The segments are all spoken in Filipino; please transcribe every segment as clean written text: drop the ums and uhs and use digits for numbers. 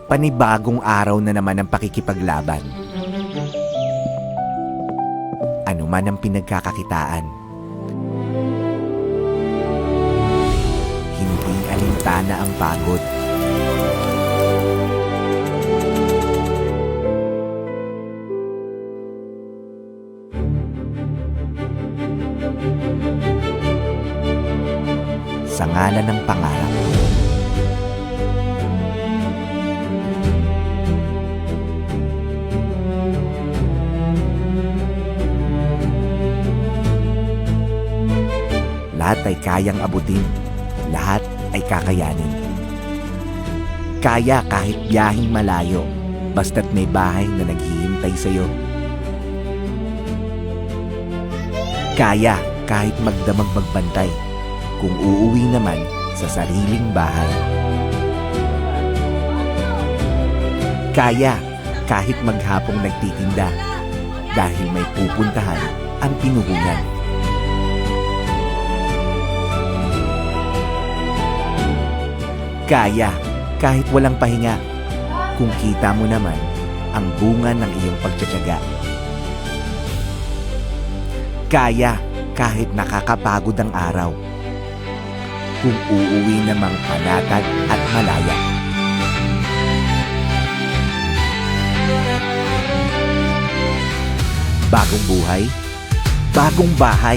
Panibagong araw na naman ang pakikipaglaban. Ano man ang pinagkakakitaan, hindi alintana ang pagod. Sa ngalan ng pangarap. Lahat ay kayang abutin. Lahat ay kakayanin. Kaya kahit biyaheng malayo, basta't may bahay na naghihintay sa'yo. Kaya kahit magdamag magbantay, kung uuwi naman sa sariling bahay. Kaya kahit maghapong nagtitinda, dahil may pupuntahan ang pinuhunan. Kaya kahit walang pahinga, kung kita mo naman ang bunga ng iyong pagtsatsaga. Kaya kahit nakakapagod ang araw, kung uuwi namang panatag at malaya. Bagong buhay, bagong bahay.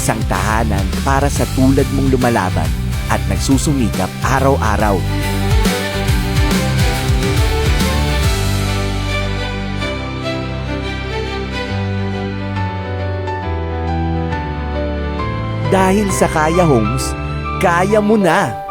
Isang tahanan para sa tulad mong lumalaban at nagsusumikap araw-araw. Dahil sa Kaya Homes, kaya mo na!